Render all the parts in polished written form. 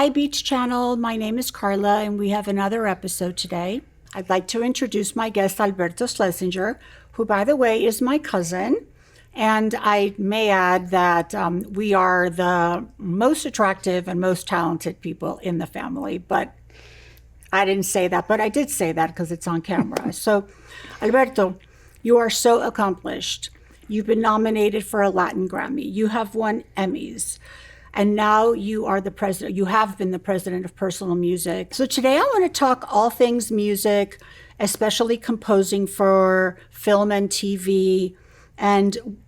Hi, Beach Channel. My name is Carla, and we have another episode today. I'd like to introduce my guest, Alberto Schlesinger, who, by the way, is my cousin. And I may add that we are the most attractive and most talented people in the family. But I didn't say that, but I did say that because it's on camera. So, Alberto, you are so accomplished. You've been nominated for a Latin Grammy. You have won Emmys. And now you are the president. You have been the president of Personal Music. So today I want to talk all things music, especially composing for film and TV, and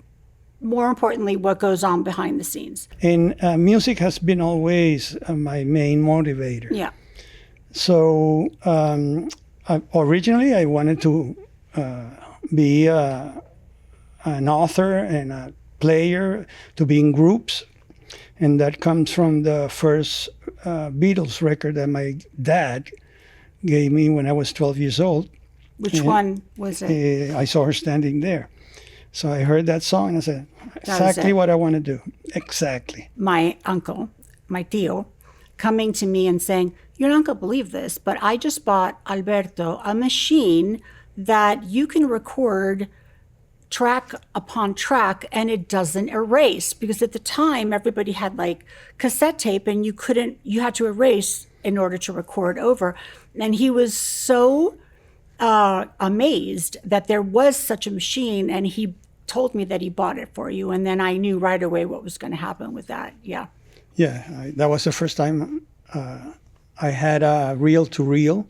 more importantly, what goes on behind the scenes. And music has been always my main motivator. Yeah. So originally I wanted to be an author and a player, to be in groups. And that comes from the first Beatles record that my dad gave me when I was 12 years old. Which one was it? I Saw Her Standing There. So I heard that song and I said, exactly what I want to do. Exactly. My uncle, my tío, coming to me and saying, you're not going to believe this, but I just bought Alberto a machine that you can record track upon track and it doesn't erase, because at the time everybody had like cassette tape and you had to erase in order to record over. And he was so amazed that there was such a machine, and he told me that he bought it for you. And then I knew right away what was going to happen with that. Yeah. Yeah, that was the first time I had a reel-to-reel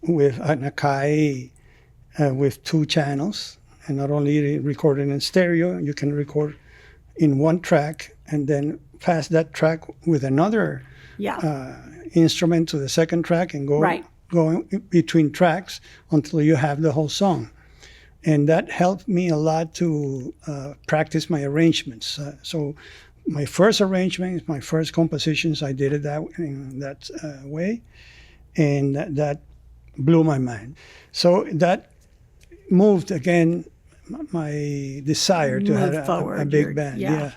with an Akai with 2 channels. And not only recording in stereo, you can record in one track and then pass that track with another instrument to the second track and going between tracks until you have the whole song. And that helped me a lot to practice my arrangements. So my first arrangements, my first compositions, I did it in that way. And that blew my mind. So that moved again my desire to have a big band. Yeah.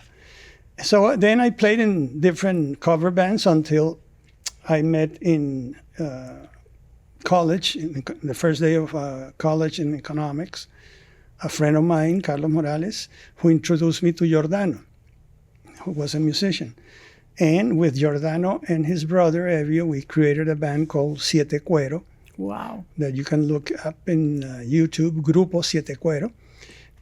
So then I played in different cover bands until I met in college, in the first day of college in economics, a friend of mine, Carlos Morales, who introduced me to Giordano, who was a musician. And with Giordano and his brother, Evio, we created a band called Siete Cuero. Wow. That you can look up in YouTube, Grupo Siete Cuero.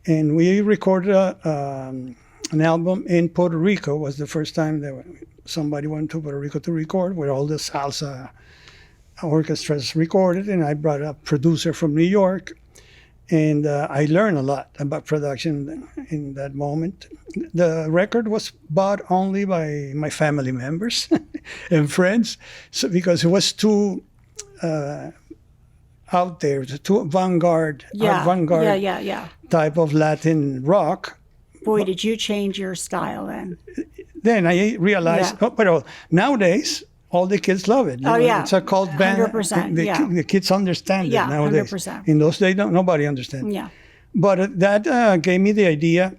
And we recorded an album in Puerto Rico. It was the first time that somebody went to Puerto Rico to record, where all the salsa orchestras recorded. And I brought a producer from New York. And I learned a lot about production in that moment. The record was bought only by my family members and friends, because it was too out there, too avant-garde type of Latin rock. Boy, did you change your style then. Then I realized, but nowadays, all the kids love it. It's a cult band. 100%, the kids understand it nowadays. 100%. In those days, nobody understood. Yeah. But that gave me the idea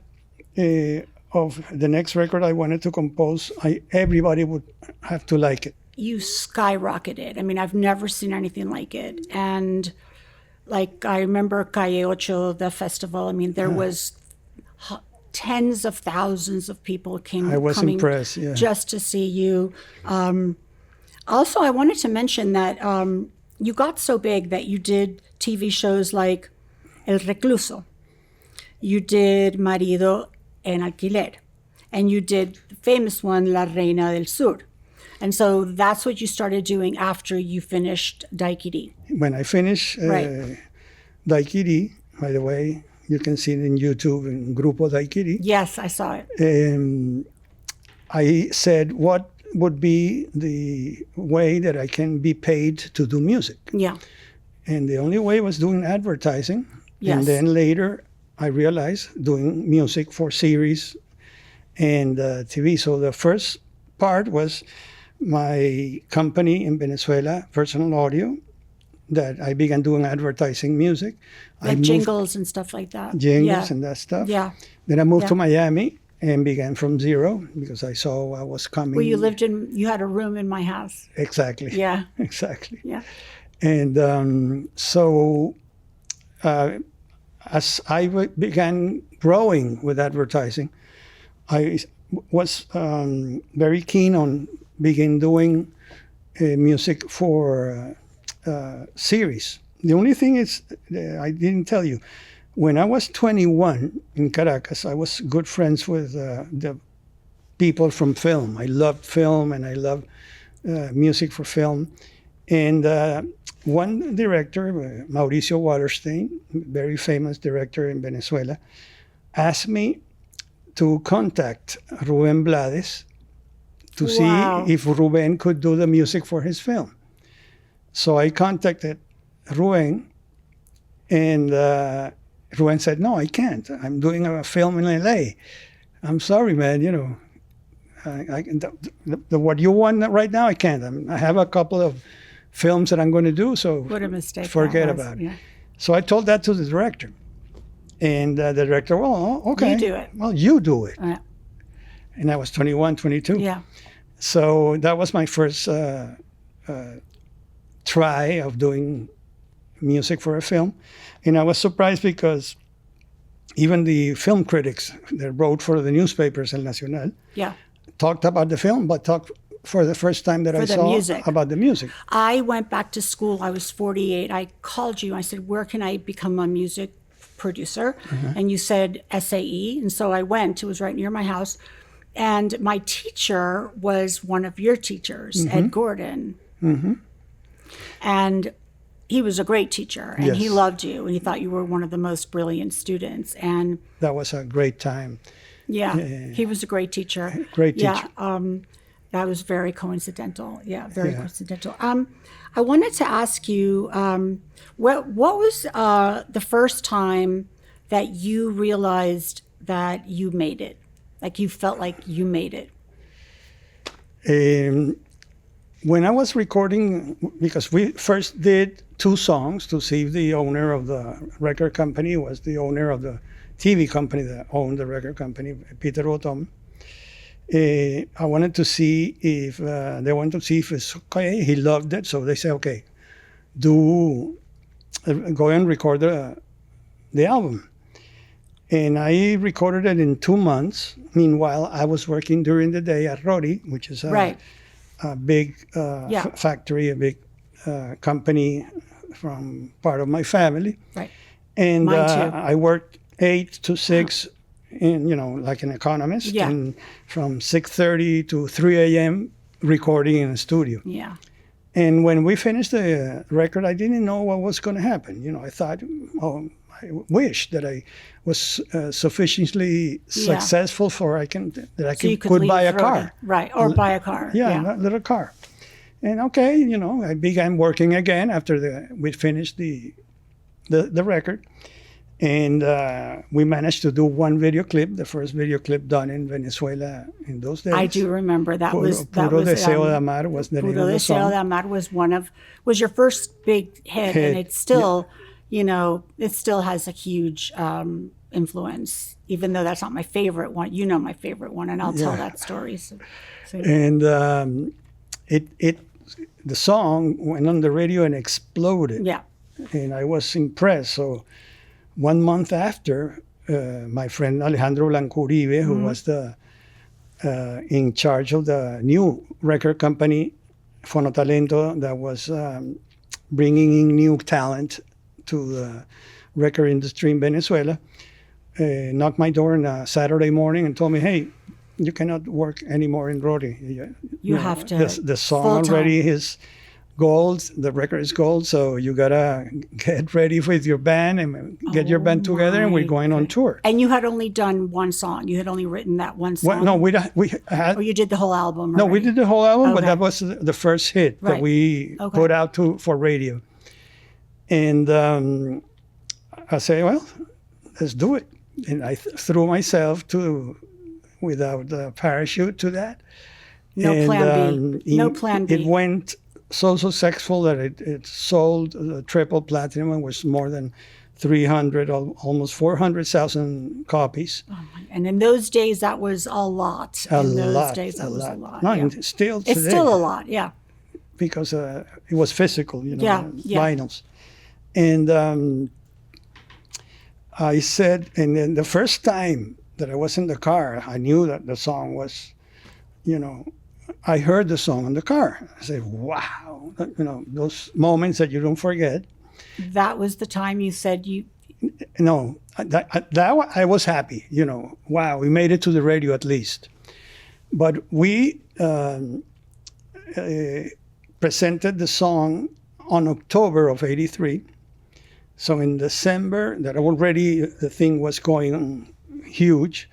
of the next record I wanted to compose. Everybody would have to like it. You skyrocketed. I mean, I've never seen anything like it. And like, I remember Calle Ocho, the festival. I mean, there was tens of thousands of people coming impressed, just to see you. Also, I wanted to mention that you got so big that you did TV shows like El Recluso. You did Marido en Alquiler. And you did the famous one, La Reina del Sur. And so that's what you started doing after you finished Daiquiri. When I finished Daiquiri, by the way, you can see it in YouTube in Grupo Daiquiri. Yes, I saw it. I said, what would be the way that I can be paid to do music? Yeah. And the only way was doing advertising. Yes. And then later I realized doing music for series and TV. So the first part was my company in Venezuela, Personal Audio, that I began doing advertising music. Like jingles and stuff like that. Jingles and that stuff. Yeah. Then I moved to Miami and began from zero because I saw I was coming. Well, you had a room in my house. Exactly. Yeah. Exactly. Yeah. And so as I began growing with advertising, I was very keen on begin doing music for series. The only thing is, I didn't tell you, when I was 21 in Caracas, I was good friends with the people from film. I loved film and I loved music for film. And one director, Mauricio Waterstein, very famous director in Venezuela, asked me to contact Rubén Blades to Wow. see if Rubén could do the music for his film. So I contacted Rubén, and Rubén said, "No, I can't. I'm doing a film in LA. I'm sorry, man. You know, what you want right now, I can't. I have a couple of films that I'm going to do, so What a mistake. forget that was. about it." Yeah. So I told that to the director, and the director, "Well, okay, You do it. Well, you do it." Yeah. And I was 21, 22. Yeah. So that was my first try of doing music for a film. And I was surprised because even the film critics that wrote for the newspapers, El Nacional, Yeah. talked about the film, but talked for the first time that I the saw music. about the music. I went back to school. I was 48. I called you. I said, "Where can I become a music producer?" And you said SAE. And so I went. It was right near my house. And my teacher was one of your teachers, Ed Gordon. And he was a great teacher. And he Yes. loved you. And he thought you were one of the most brilliant students. And That was a great time. yeah, he was a great teacher. Great teacher. Yeah, that was very coincidental. Yeah, very coincidental. I wanted to ask you, what was the first time that you realized that you made it? Like you felt like you made it? When I was recording, because we first did 2 songs to see if the owner of the record company was the owner of the TV company that owned the record company, Peter Otom. I wanted to see if they wanted to see if it's okay. He loved it, so they said, "Okay, go and record the album." And I recorded it in 2 months. Meanwhile, I was working during the day at Rori, which is a big factory, a big company from part of my family. Right. And Mine too. I worked 8 to 6, in, like an economist, Yeah. and from 6:30 to 3 a.m. recording in a studio. Yeah. And when we finished the record, I didn't know what was going to happen. I thought, I wish that I was sufficiently successful for that I So you could leave buy a Rhoda. car. Right, or buy a car. Yeah, a little car. And okay, I began working again after we finished the record. And we managed to do one video clip, the first video clip done in Venezuela in those days. I do remember that Puro Deseo de Amar was the name Puro of the Deseo song. de Amar was your first big hit, and it's still, it still has a huge influence, even though that's not my favorite one. You know my favorite one, and I'll tell that story. So. And the song went on the radio and exploded. Yeah. And I was impressed. So 1 month after, my friend Alejandro Blanco Uribe, who was in charge of the new record company, Fonotalento, that was bringing in new talent to the record industry in Venezuela, knocked my door on a Saturday morning and told me, "Hey, you cannot work anymore in Rori. You have to. The song full-time. already is gold. The record is gold. So you gotta get ready with your band and get your band together, and we're going on tour." And you had only done one song. You had only written that one song. Well, no, we had. Or you did the whole album. No, we already? did the whole album, but Okay. that was the first hit that Right. we Okay. put out for radio. And I say, "Well, let's do it." And I threw myself without a parachute to that. No And, plan B. No plan B. It went so successful that it sold triple platinum and was more than 300, almost 400,000 copies. And in those days, that was a lot. A in those lot, days, that a was lot. a lot. No, yeah. and still today. It's still a lot, yeah. Because it was physical, Yeah, yeah. vinyls. And I said, and then the first time that I was in the car, I knew that the song was, I heard the song in the car. I said, wow, those moments that you don't forget. That was the time you said you... No, I was happy, wow, we made it to the radio at least. But we presented the song on October of 83. So in December, that already the thing was going huge,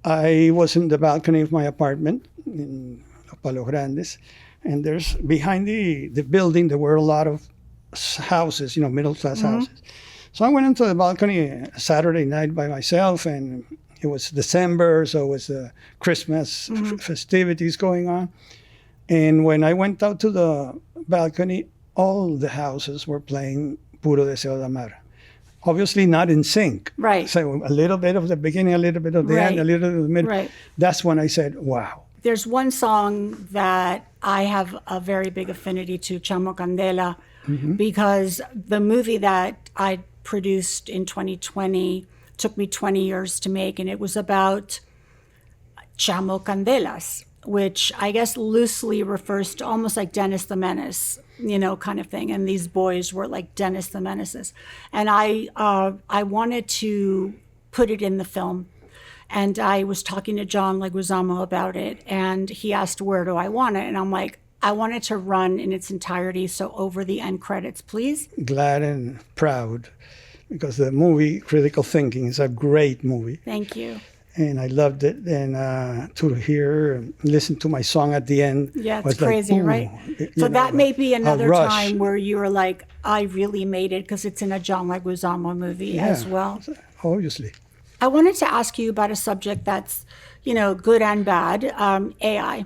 I was in the balcony of my apartment in Palo Grandes, and there's behind the building, there were a lot of houses, middle-class houses. So I went into the balcony a Saturday night by myself, and it was December, so it was Christmas festivities going on. And when I went out to the balcony, all the houses were playing Puro Deseo de Amar. Obviously not in sync. Right. So a little bit of the beginning, a little bit of the end, a little bit of the middle. Right. That's when I said, wow. There's one song that I have a very big affinity to, Chamo Candela, because the movie that I produced in 2020 took me 20 years to make, and it was about Chamo Candelas, which I guess loosely refers to almost like Dennis the Menace, kind of thing. And these boys were like Dennis the Menaces. And I wanted to put it in the film. And I was talking to John Leguizamo about it, and he asked, where do I want it? And I'm like, I want it to run in its entirety, so over the end credits, please. Glad and proud, because the movie Critical Thinking is a great movie. Thank you. And I loved it. And to hear and listen to my song at the end. Yeah, it's was crazy, like, right? So that may be another rush. time where you were like, I really made it, because it's in a John Leguizamo movie as well. Obviously. I wanted to ask you about a subject that's, good and bad, AI.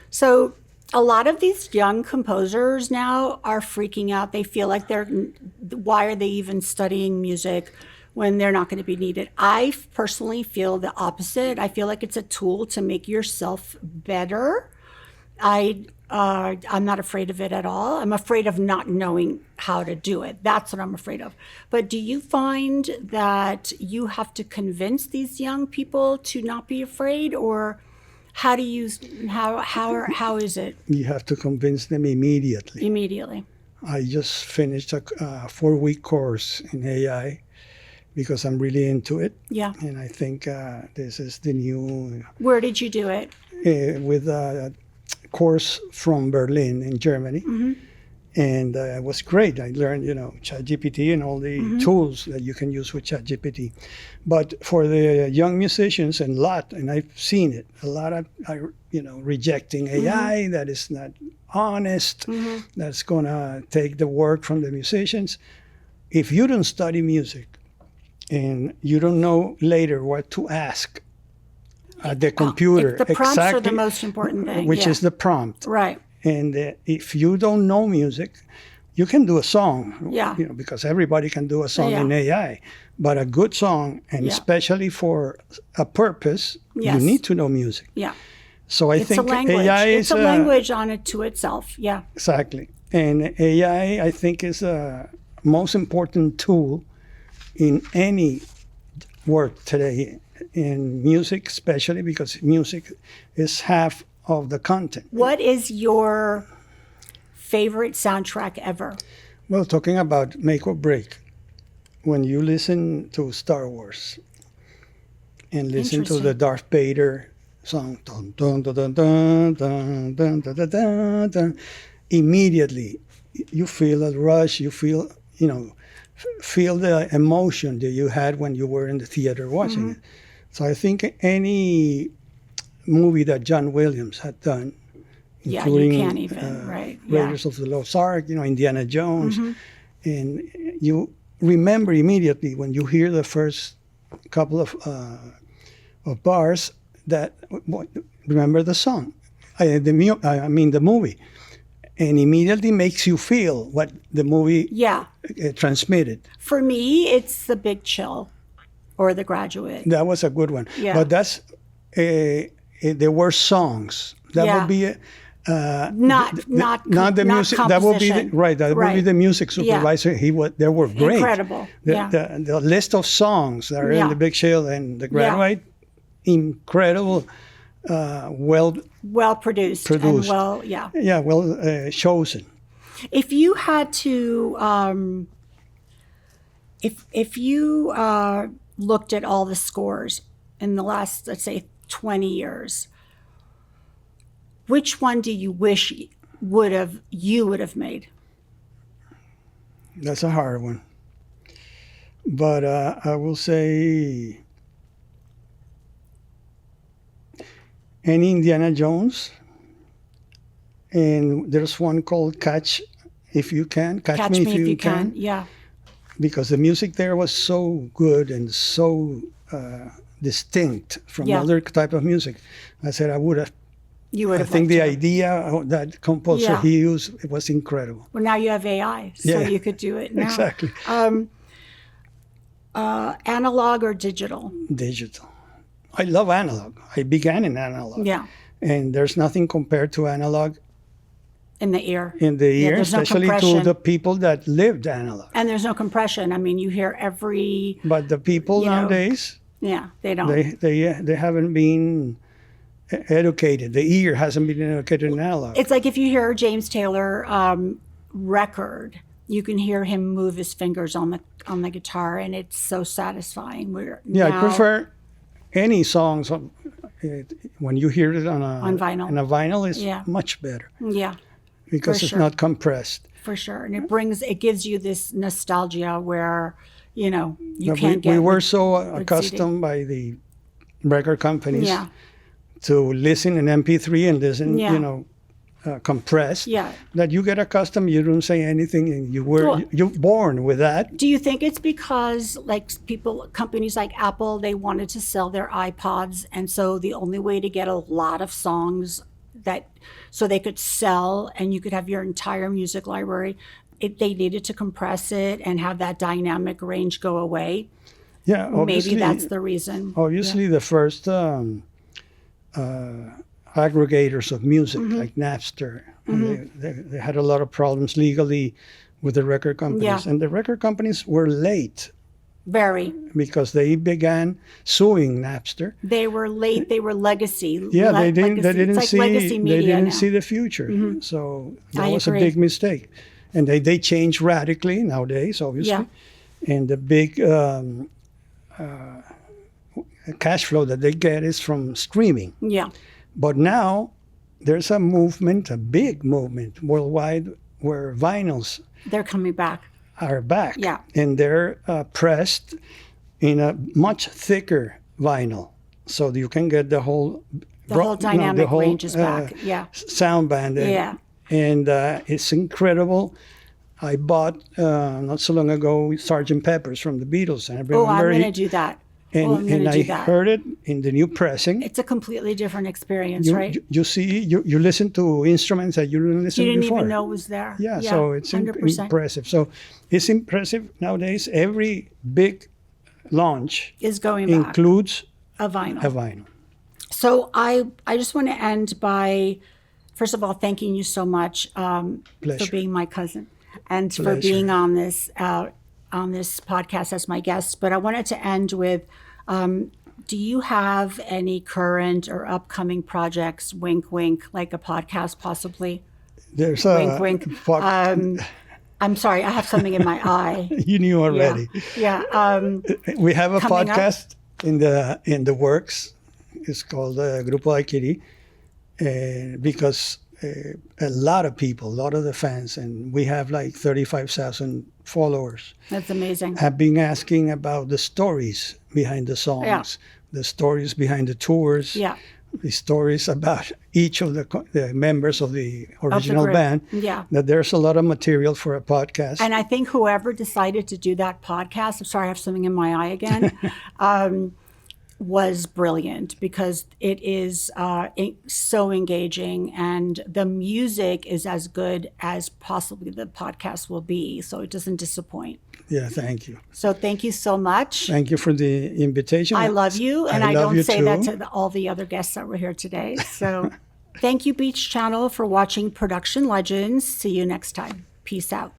So a lot of these young composers now are freaking out. They feel like why are they even studying music when they're not going to be needed? I personally feel the opposite. I feel like it's a tool to make yourself better. I'm not afraid of it at all. I'm afraid of not knowing how to do it. That's what I'm afraid of. But do you find that you have to convince these young people to not be afraid, or how is it? You have to convince them immediately. Immediately. I just finished a 4-week course in AI because I'm really into it. Yeah. And I think this is the new... Where did you do it? With a course from Berlin in Germany. And it was great. I learned, ChatGPT and all the tools that you can use with ChatGPT. But for the young musicians, and I've seen it, a lot of are, rejecting AI that is not honest, that's going to take the work from the musicians. If you don't study music and you don't know later what to ask the computer, The prompts are the most important thing. which is the prompt. Right. And if you don't know music, you can do a song, because everybody can do a song in AI. But a good song, and especially for a purpose, you need to know music. Yeah. So I think AI is a language on it to itself. Yeah. Exactly. And AI, I think, is the most important tool in any work today, in music especially, because music is half of the content. What is your favorite soundtrack ever? Well, talking about make or break, when you listen to Star Wars and listen to the Darth Vader song, dun, dun, dun, dun, dun, dun, dun, dun, dun, dun, dun, immediately you feel a rush, you feel the emotion that you had when you were in the theater watching it. So I think any movie that John Williams had done, including you can't even, right? Raiders of the Lost Ark, Indiana Jones, and you remember immediately when you hear the first couple of bars that remember the song, the movie, and immediately makes you feel what the movie Yeah. transmitted. For me, it's The Big Chill or The Graduate. That was a good one. Yeah. But that's there were songs. That Yeah. would be Not the music. That would be composition. that would be the music Yeah. supervisor. They were great. Incredible. Yeah. The list of songs that are Yeah. in The Big Chill and The Graduate, incredible. Well produced. Produced. And chosen. If you had to, if you looked at all the scores in the last, let's say, 20 years, which one do you wish you would have made? That's a hard one. But I will say any Indiana Jones. And there's one called Catch Me If You Can. Yeah. Because the music there was so good and so distinct from Yeah. other type of music. I said I would have. You would I have. think the liked it. idea of that composer Yeah. he used, it was incredible. Well, now you have AI, so Yeah. you could do it now. Exactly. Analog or digital? Digital. I love analog. I began in analog. Yeah. And there's nothing compared to analog In the ear. in the ear, there's no especially to compression. the people that lived analog. And there's no compression. I mean, you hear every. But the people You know, nowadays, Yeah, they don't. they haven't been educated. The ear hasn't been educated in analog. It's like if you hear a James Taylor record, you can hear him move his fingers on the guitar, and it's so satisfying. I prefer any songs when you hear it on vinyl. On a vinyl is Yeah. much better Yeah, because For it's sure. not compressed. for sure, and it gives you this nostalgia where you But can't get. we were with- so CD. accustomed by the record companies Yeah, to listen in MP3 and listen, Yeah. compressed. yeah. That you get accustomed, you don't say anything, and you're born with that. Do you think it's because companies like Apple, they wanted to sell their iPods, and so the only way to get a lot of songs so they could sell and you could have your entire music library, they needed to compress it and have that dynamic range go away? Yeah, obviously. Maybe that's the reason. Obviously, the first aggregators of music, like Napster, they had a lot of problems legally with the record companies. Yeah. And the record companies were late Very. because they began suing Napster. They were late. They were legacy. Yeah, they didn't. They Legacy. didn't It's like see. legacy media They didn't now. see the future. So that I was agree. a big mistake, and they changed radically nowadays, obviously. Yeah. And the big cash flow that they get is from streaming. Yeah. But now there's a movement, a big movement worldwide, where vinyls They're coming back. are back. Yeah. And they're pressed in a much thicker vinyl, so you can get the whole Dynamic range is back. Yeah. sound band. Yeah. And it's incredible. I bought not so long ago Sgt. Pepper's from the Beatles, and I Oh, remember I'm going to do that. and, I'm going and to I do that. heard it in the new pressing. It's a completely different experience, right? You listen to instruments that you didn't listen You didn't before. even know it was there. Yeah, so it's 100%. impressive. So it's impressive nowadays. Every big launch Is going back. includes A vinyl. a vinyl. So I just want to end by, first of all, thanking you so much for Pleasure. being my cousin and for Pleasure. being on this podcast as my guest. But I wanted to end with, do you have any current or upcoming projects? Wink, wink, like a podcast, possibly. There's a Wink, wink. I'm sorry, I have something in my eye. you knew already. Yeah. We have a Coming up. podcast in the works. It's called Grupo Aikiri, because a lot of people, a lot of the fans, and we have like 35,000 followers, That's amazing. have been asking about the stories behind the songs, Yeah. the stories behind the tours, Yeah. the stories about each of the members of the original group. band. Yeah. That there's a lot of material for a podcast. And I think whoever decided to do that podcast, I'm sorry, I have something in my eye again. was brilliant because it is so engaging, and the music is as good as possibly the podcast will be, so it doesn't disappoint. Yeah, thank you. So thank you so much. Thank you for the invitation. I love you, and I love don't you say too. that to all the other guests that were here today. So thank you, Beach Channel, for watching Production Legends. See you next time. Peace out.